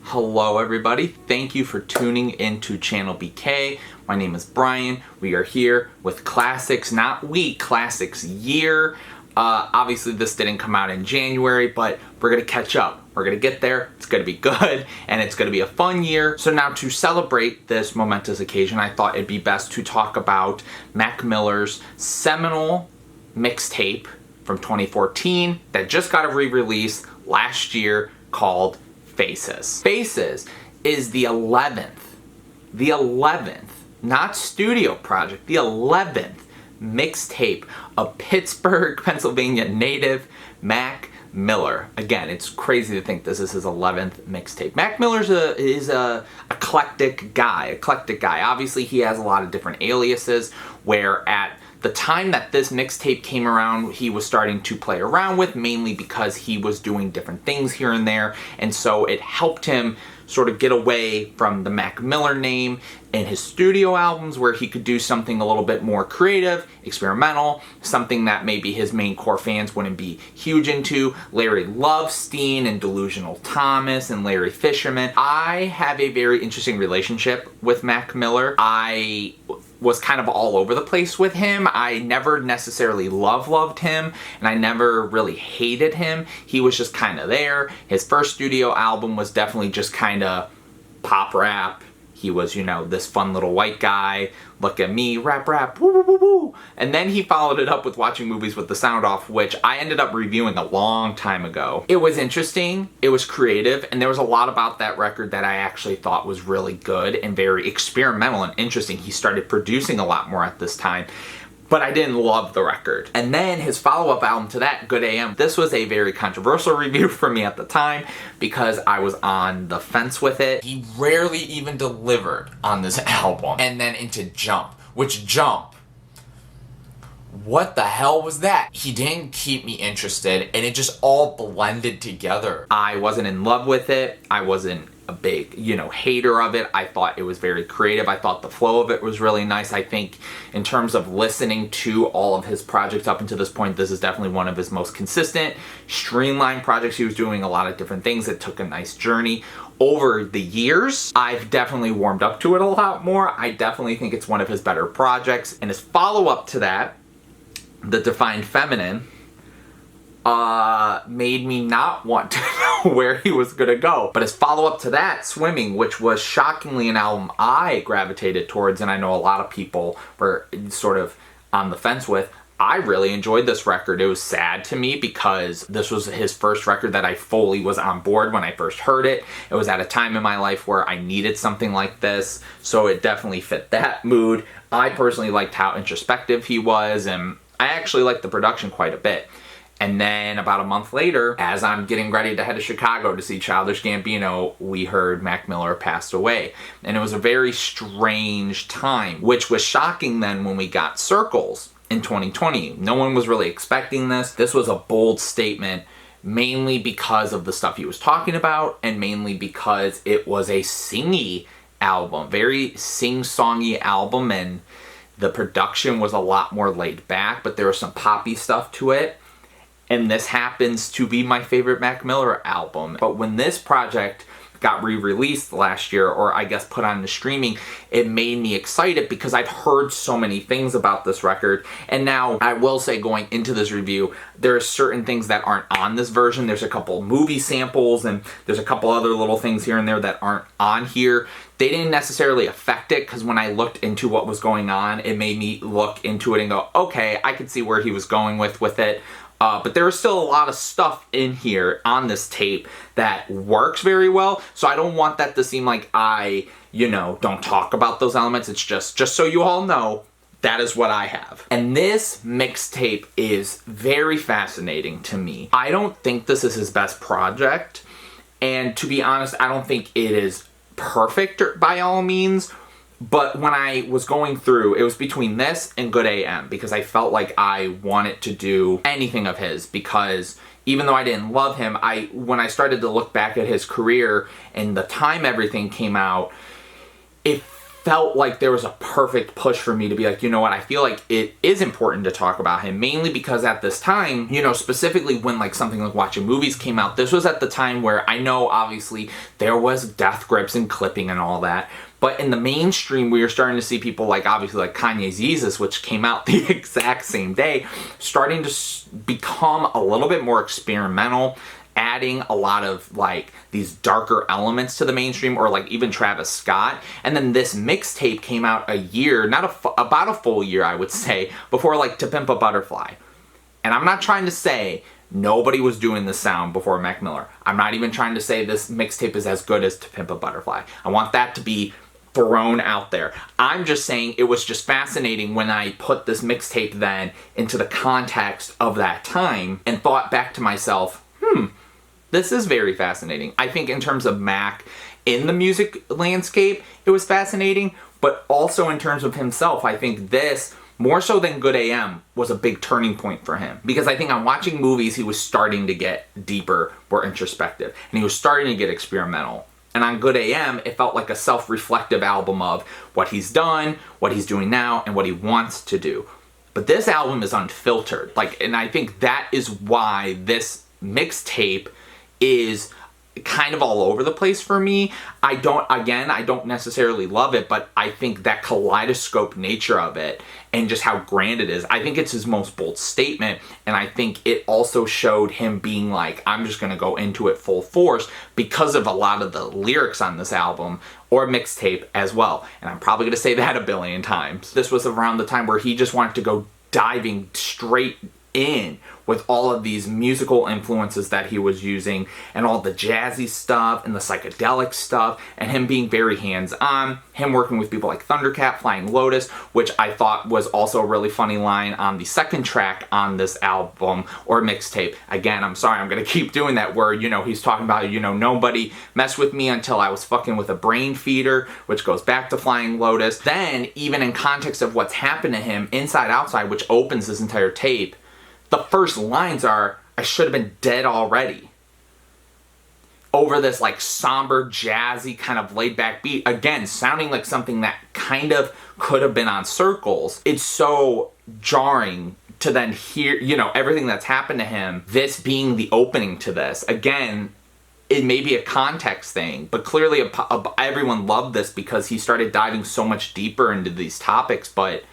Hello everybody, thank you for tuning into ChannelBK. My name is Brian. We are here with classics, not week, classics year. Obviously this didn't come out in January, but we're gonna catch up. We're gonna get there, it's gonna be good, and it's gonna be a fun year. So now to celebrate this momentous occasion, I thought it'd be best to talk about Mac Miller's seminal mixtape from 2014 that just got a re-release last year called Faces. Faces is the 11th, not studio project, the 11th mixtape of Pittsburgh, Pennsylvania native Mac Miller. Again, it's crazy to think this is his 11th mixtape. Mac Miller's is a eclectic guy. Obviously, he has a lot of different aliases, where at the time that this mixtape came around, he was starting to play around with, mainly because he was doing different things here and there, and so it helped him sort of get away from the Mac Miller name in his studio albums, where he could do something a little bit more creative, experimental, something that maybe his main core fans wouldn't be huge into. Larry Lovestein and Delusional Thomas and Larry Fisherman. I have a very interesting relationship with Mac Miller. I was kind of all over the place with him. I never necessarily loved him, and I never really hated him. He was just kind of there. His first studio album was definitely just kind of pop rap. He was, you know, this fun little white guy, look at me, rap, woo, woo, woo, woo. And then he followed it up with Watching Movies with the Sound Off, which I ended up reviewing a long time ago. It was interesting, it was creative, and there was a lot about that record that I actually thought was really good and very experimental and interesting. He started producing a lot more at this time, but I didn't love the record. And then his follow-up album to that, Good AM, this was a very controversial review for me at the time because I was on the fence with it. He rarely even delivered on this album. And then into Jump, which Jump, what the hell was that? He didn't keep me interested, and it just all blended together. I wasn't in love with it. I wasn't a big, hater of it. I thought it was very creative. I thought the flow of it was really nice. I think in terms of listening to all of his projects up until this point, this is definitely one of his most consistent, streamlined projects. He was doing a lot of different things that took a nice journey. Over the years, I've definitely warmed up to it a lot more. I definitely think it's one of his better projects. And his follow-up to that, The Defined Feminine, made me not want to know where he was gonna go. But his follow-up to that, Swimming, which was shockingly an album I gravitated towards, and I know a lot of people were sort of on the fence with, I really enjoyed this record. It was sad to me because this was his first record that I fully was on board when I first heard it. It was at a time in my life where I needed something like this, so it definitely fit that mood. I personally liked how introspective he was, and I actually liked the production quite a bit. And then about a month later, as I'm getting ready to head to Chicago to see Childish Gambino, we heard Mac Miller passed away. And it was a very strange time, which was shocking then when we got Circles in 2020. No one was really expecting this. This was a bold statement, mainly because of the stuff he was talking about, and mainly because it was a singy album, very sing-songy album, and the production was a lot more laid back, but there was some poppy stuff to it. And this happens to be my favorite Mac Miller album. But when this project got re-released last year, or I guess put on the streaming, it made me excited because I'd heard so many things about this record. And now I will say, going into this review, there are certain things that aren't on this version. There's a couple movie samples, and there's a couple other little things here and there that aren't on here. They didn't necessarily affect it, because when I looked into what was going on, it made me look into it and go, okay, I could see where he was going with it. But there was still a lot of stuff in here on this tape that works very well, so I don't want that to seem like I, don't talk about those elements. It's just so you all know, that is what I have. And this mixtape is very fascinating to me. I don't think this is his best project, and to be honest, I don't think it is perfect by all means. But when I was going through, it was between this and Good AM, because I felt like I wanted to do anything of his, because even though I didn't love him, when I started to look back at his career and the time everything came out, it felt like there was a perfect push for me to be like, you know what, I feel like it is important to talk about him, mainly because at this time, you know, specifically when like something like Watching Movies came out, this was at the time where I know obviously there was death grips and clipping and all that, but in the mainstream we were starting to see people like obviously like Kanye's Yeezus, which came out the exact same day, starting to become a little bit more experimental, adding a lot of like these darker elements to the mainstream, or like even Travis Scott. And then this mixtape came out a year, about a full year I would say, before like To Pimp a Butterfly. And I'm not trying to say nobody was doing the sound before Mac Miller. I'm not even trying to say this mixtape is as good as To Pimp a Butterfly. I want that to be thrown out there. I'm just saying it was just fascinating when I put this mixtape then into the context of that time and thought back to myself, this is very fascinating. I think in terms of Mac in the music landscape, it was fascinating, but also in terms of himself, I think this, more so than Good AM, was a big turning point for him. Because I think on Watching Movies, he was starting to get deeper, more introspective, and he was starting to get experimental. And on Good AM, it felt like a self-reflective album of what he's done, what he's doing now, and what he wants to do. But this album is unfiltered. And I think that is why this mixtape is kind of all over the place for me. I don't necessarily love it, but I think that kaleidoscope nature of it and just how grand it is, I think it's his most bold statement, and I think it also showed him being like, I'm just gonna go into it full force because of a lot of the lyrics on this album or mixtape as well. And I'm probably gonna say that a billion times. This was around the time where he just wanted to go diving straight in with all of these musical influences that he was using, and all the jazzy stuff and the psychedelic stuff, and him being very hands-on, him working with people like Thundercat, Flying Lotus, which I thought was also a really funny line on the second track on this album or mixtape. Again, I'm sorry, I'm gonna keep doing that, where, you know, he's talking about, you know, nobody messed with me until I was fucking with a brain feeder, which goes back to Flying Lotus. Then, even in context of what's happened to him, Inside Outside, which opens this entire tape, the first lines are, I should have been dead already. Over this like somber, jazzy, kind of laid back beat. Again, sounding like something that kind of could have been on Circles. It's so jarring to then hear, you know, everything that's happened to him, this being the opening to this. Again, it may be a context thing, but clearly everyone loved this because he started diving so much deeper into these topics, but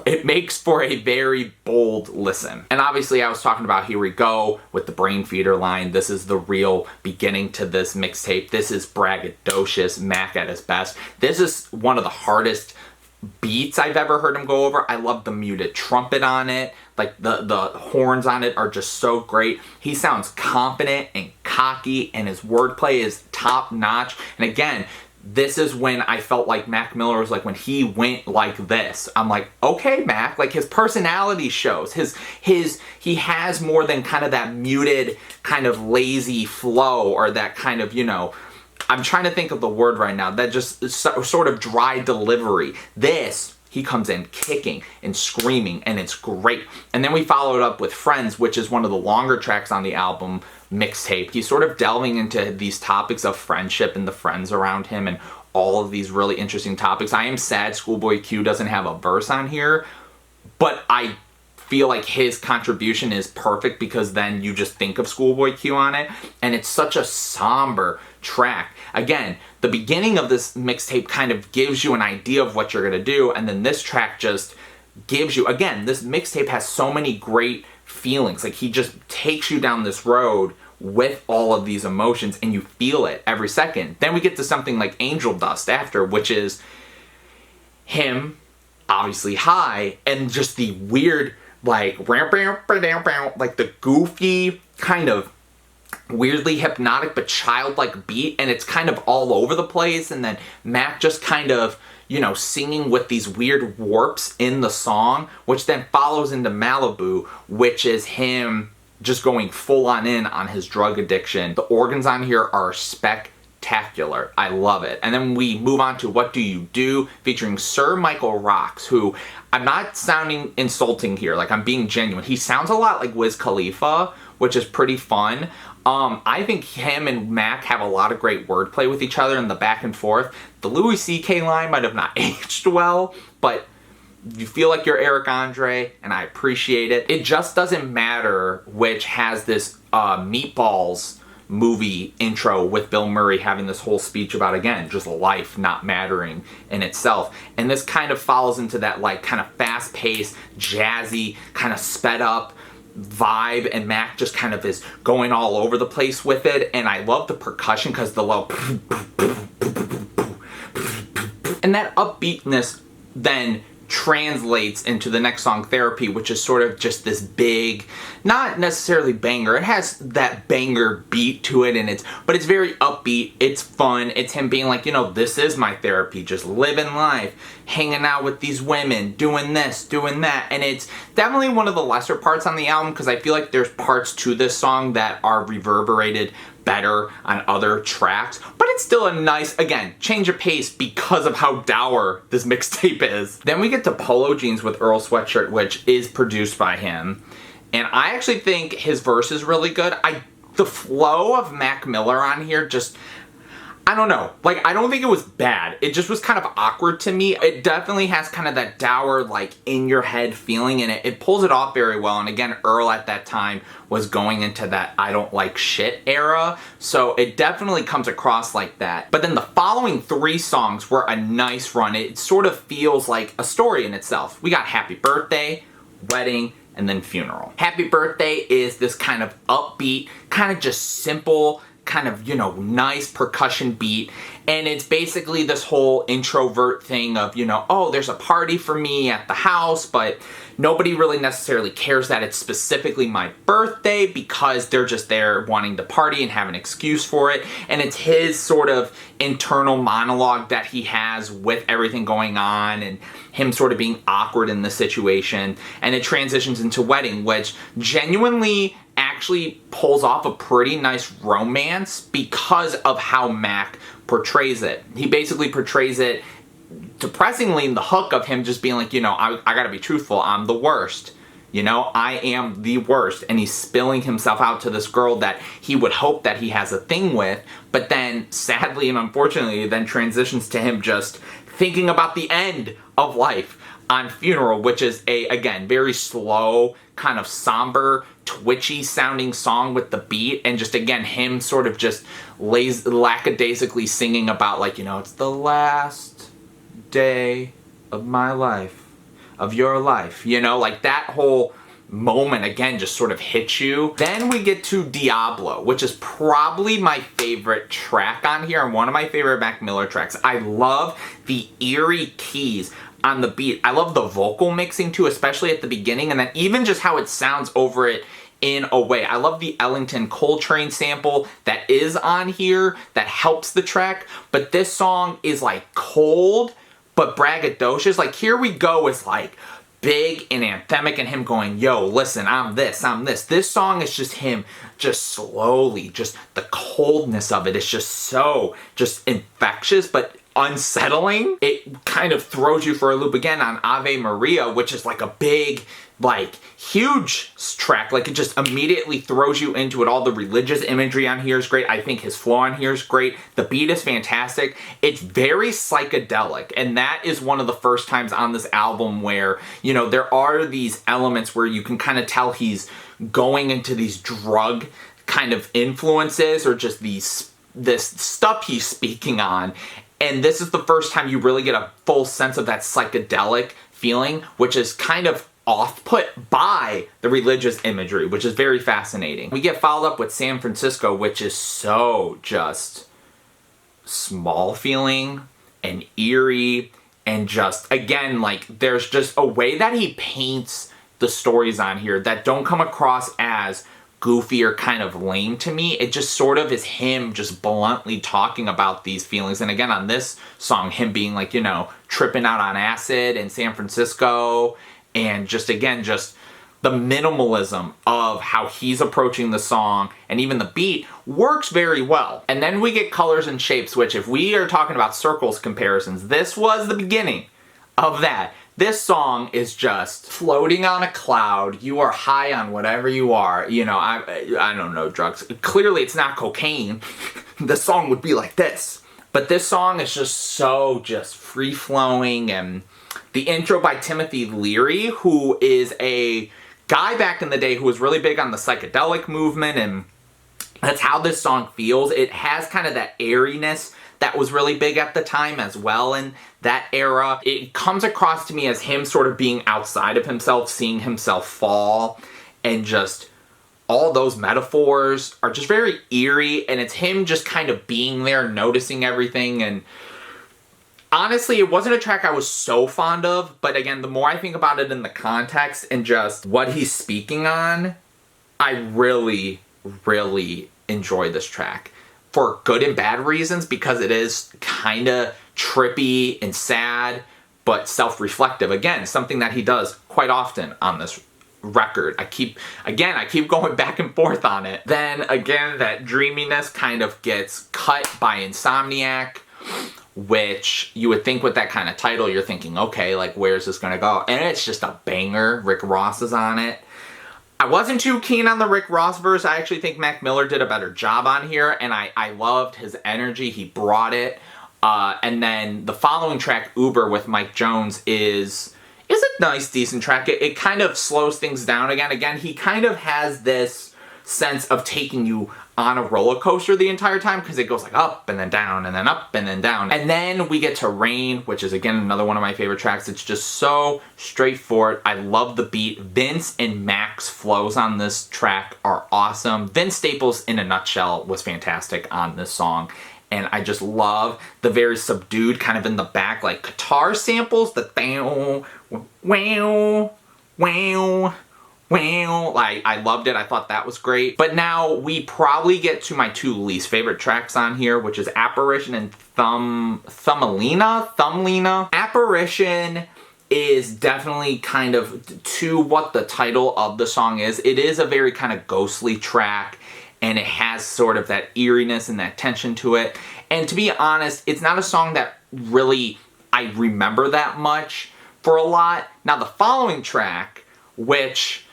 it makes for a very bold listen. And obviously I was talking about Here We Go with the brain feeder line. This is the real beginning to this mixtape. This is braggadocious, Mac at his best. This is one of the hardest beats I've ever heard him go over. I love the muted trumpet on it. Like the horns on it are just so great. He sounds confident and cocky, and his wordplay is top notch. And again, this is when I felt like Mac Miller was like, when he went like this, I'm like, okay, Mac, like his personality shows. He has more than kind of that muted, kind of lazy flow, or that kind of, you know, I'm trying to think of the word right now, that just sort of dry delivery. This, he comes in kicking and screaming, and it's great. And then we followed up with Friends, which is one of the longer tracks on the album mixtape. He's sort of delving into these topics of friendship and the friends around him and all of these really interesting topics. I am sad Schoolboy Q doesn't have a verse on here, but I feel like his contribution is perfect because then you just think of Schoolboy Q on it, and it's such a somber track. Again, the beginning of this mixtape kind of gives you an idea of what you're gonna do, and then this track just gives you, again, this mixtape has so many great feelings. Like, he just takes you down this road with all of these emotions, and you feel it every second. Then we get to something like Angel Dust after, which is him obviously high, and just the weird, like the goofy, kind of weirdly hypnotic but childlike beat, and it's kind of all over the place. And then Mac just kind of, you know, singing with these weird warps in the song, which then follows into Malibu, which is him just going full on in on his drug addiction. The organs on here are spectacular. I love it. And then we move on to What Do You Do, featuring Sir Michael Rocks, who, I'm not sounding insulting here, like I'm being genuine. He sounds a lot like Wiz Khalifa, which is pretty fun. I think him and Mac have a lot of great wordplay with each other in the back and forth. The Louis C.K. line might have not aged well, but you feel like you're Eric Andre, and I appreciate it. It just doesn't matter which has this Meatballs movie intro with Bill Murray having this whole speech about, again, just life not mattering in itself. And this kind of follows into that like kind of fast-paced, jazzy, kind of sped up vibe, and Mac just kind of is going all over the place with it. And I love the percussion because the low and that upbeatness then translates into the next song, Therapy, which is sort of just this big, not necessarily banger. It has that banger beat to it, but it's very upbeat. It's fun. It's him being like, you know, this is my therapy, just living life, hanging out with these women, doing this, doing that. And it's definitely one of the lesser parts on the album because I feel like there's parts to this song that are reverberated better on other tracks, but it's still a nice, again, change of pace because of how dour this mixtape is. Then we get to Polo Jeans with Earl Sweatshirt, which is produced by him, and I actually think his verse is really good. The flow of Mac Miller on here just, I don't know. Like, I don't think it was bad. It just was kind of awkward to me. It definitely has kind of that dour, like, in-your-head feeling, and it pulls it off very well. And again, Earl at that time was going into that I don't like shit era, so it definitely comes across like that. But then the following 3 songs were a nice run. It sort of feels like a story in itself. We got Happy Birthday, Wedding, and then Funeral. Happy Birthday is this kind of upbeat, kind of just simple, kind of, you know, nice percussion beat, and it's basically this whole introvert thing of, you know, oh, there's a party for me at the house, but nobody really necessarily cares that it's specifically my birthday because they're just there wanting to party and have an excuse for it. And it's his sort of internal monologue that he has with everything going on and him sort of being awkward in the situation. And it transitions into Wedding, which genuinely actually pulls off a pretty nice romance because of how Mac portrays it. He basically portrays it depressingly in the hook of him just being like, you know, I gotta be truthful, I'm the worst. You know, I am the worst. And he's spilling himself out to this girl that he would hope that he has a thing with, but then sadly and unfortunately then transitions to him just thinking about the end of life on Funeral, which is a, again, very slow, kind of somber, twitchy sounding song with the beat, and just again him sort of just lackadaisically singing about, like, you know, it's the last day of my life, of your life, you know, like that whole moment again just sort of hits you. Then we get to Diablo, which is probably my favorite track on here and one of my favorite Mac Miller tracks. I love the eerie keys on the beat. I love the vocal mixing too, especially at the beginning, and then even just how it sounds over it in a way. I love the Ellington Coltrane sample that is on here that helps the track, but this song is like cold but braggadocious. Like, Here We Go is like big and anthemic and him going, yo, listen, I'm this, I'm this. This song is just him just slowly, just the coldness of it is just so just infectious but unsettling. It kind of throws you for a loop again on Ave Maria, which is like a big, like, huge track. Like, it just immediately throws you into it. All the religious imagery on here is great. I think his flow on here is great. The beat is fantastic. It's very psychedelic, and that is one of the first times on this album where, you know, there are these elements where you can kind of tell he's going into these drug kind of influences or just this stuff he's speaking on. And this is the first time you really get a full sense of that psychedelic feeling, which is kind of off-put by the religious imagery, which is very fascinating. We get followed up with San Francisco, which is so just small feeling and eerie and just, again, like, there's just a way that he paints the stories on here that don't come across as goofy or kind of lame to me. It just sort of is him just bluntly talking about these feelings. And again, on this song, him being like, you know, tripping out on acid in San Francisco, and just, again, just the minimalism of how he's approaching the song and even the beat works very well. And then we get Colors and Shapes, which, if we are talking about circles comparisons, this was the beginning of that. This song is just floating on a cloud. You are high on whatever you are. You know, I don't know drugs. Clearly it's not cocaine. The song would be like this. But this song is just so just free-flowing, and the intro by Timothy Leary, who is a guy back in the day who was really big on the psychedelic movement, and that's how this song feels. It has kind of that airiness that was really big at the time as well in that era. It comes across to me as him sort of being outside of himself, seeing himself fall, and just all those metaphors are just very eerie, and it's him just kind of being there, noticing everything. And honestly, it wasn't a track I was so fond of, but again, the more I think about it in the context and just what he's speaking on, I really, really enjoy this track. For good and bad reasons, because it is kind of trippy and sad, but self-reflective. Again, something that he does quite often on this record. I keep going back and forth on it. Then again, that dreaminess kind of gets cut by Insomniak, which you would think with that kind of title, you're thinking, okay, like, where's this gonna go? And it's just a banger. Rick Ross is on it. I wasn't too keen on the Rick Ross verse. I actually think Mac Miller did a better job on here, and I loved his energy. He brought it. And then the following track, Uber with Mike Jones, is a nice, decent track. It kind of slows things down again. Again, he kind of has this sense of taking you on a roller coaster the entire time, because it goes like up and then down and then up and then down. And then we get to Rain, which is again another one of my favorite tracks. It's just so straightforward. I love the beat. Vince and Mac's flows on this track are awesome. Vince Staples in a nutshell was fantastic on this song. And I just love the very subdued kind of in the back, like guitar samples, the wow, wow, wow. Like, I loved it. I thought that was great. But now we probably get to my two least favorite tracks on here, which is Apparition and Thumbelina. Apparition is definitely kind of to what the title of the song is. It is a very kind of ghostly track, and it has sort of that eeriness and that tension to it. And to be honest, it's not a song that really I remember that much for a lot. Now the following track, which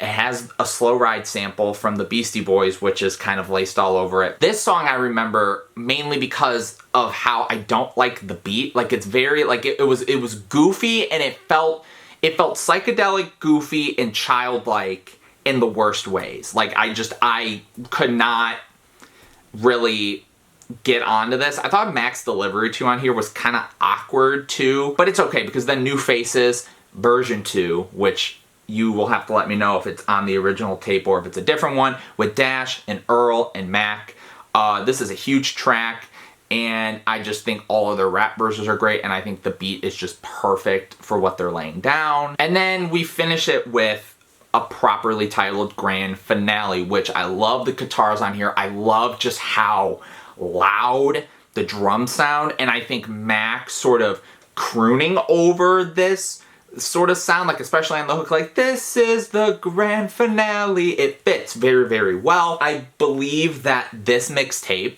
it has a Slow Ride sample from the Beastie Boys, which is kind of laced all over it. This song I remember mainly because of how I don't like the beat. Like, it's very, like, it was goofy, and it felt psychedelic, goofy, and childlike in the worst ways. Like, I could not really get onto this. I thought Mac's delivery too on here was kind of awkward too, but it's okay, because then New Faces version 2, which you will have to let me know if it's on the original tape or if it's a different one, with Dash and Earl and Mac. This is a huge track, and I just think all of their rap verses are great, and I think the beat is just perfect for what they're laying down. And then we finish it with a properly titled grand finale, which I love the guitars on here. I love just how loud the drums sound, and I think Mac sort of crooning over this sort of sound, like especially on the hook, like, this is the grand finale. It fits very, very well. I believe that this mixtape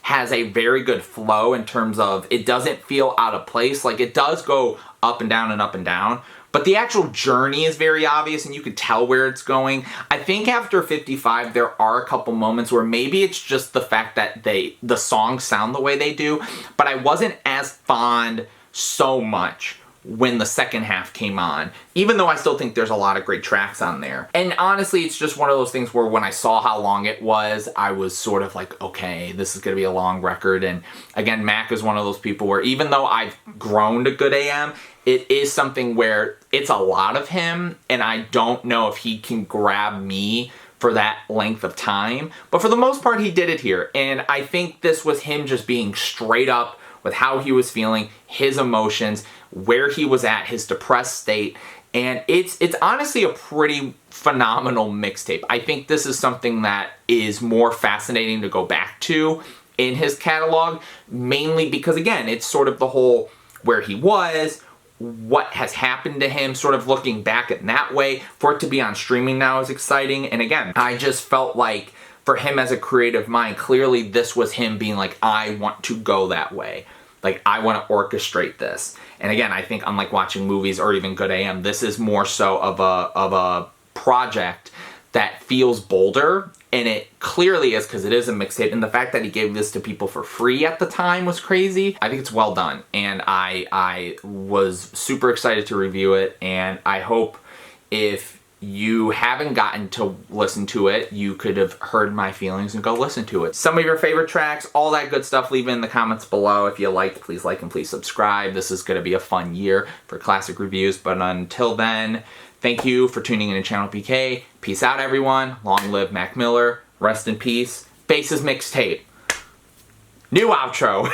has a very good flow in terms of it doesn't feel out of place. Like, it does go up and down and up and down, but the actual journey is very obvious, and you can tell where it's going. I think after 55, there are a couple moments where maybe it's just the fact that the songs sound the way they do, but I wasn't as fond so much when the second half came on, even though I still think there's a lot of great tracks on there. And honestly, it's just one of those things where when I saw how long it was, I was sort of like, okay, this is gonna be a long record. And again, Mac is one of those people where even though I've grown to good AM, it is something where it's a lot of him, and I don't know if he can grab me for that length of time. But for the most part, he did it here. And I think this was him just being straight up with how he was feeling, his emotions, where he was at, his depressed state, and it's honestly a pretty phenomenal mixtape. I think this is something that is more fascinating to go back to in his catalog, mainly because, again, it's sort of the whole where he was, what has happened to him, sort of looking back at that way. For it to be on streaming now is exciting, and again, I just felt like for him as a creative mind, clearly this was him being like, I want to go that way. Like, I want to orchestrate this. And again, I think unlike watching movies or even Good AM, this is more so of a project that feels bolder, and it clearly is because it is a mixtape, and the fact that he gave this to people for free at the time was crazy. I think it's well done, and I was super excited to review it, and I hope if you haven't gotten to listen to it, you could have heard my feelings and go listen to it. Some of your favorite tracks, all that good stuff, leave it in the comments below. If you liked, please like and please subscribe. This is going to be a fun year for classic reviews, but until then, thank you for tuning in to ChannelBK. Peace out, everyone. Long live Mac Miller. Rest in peace. Faces Mixtape. New outro.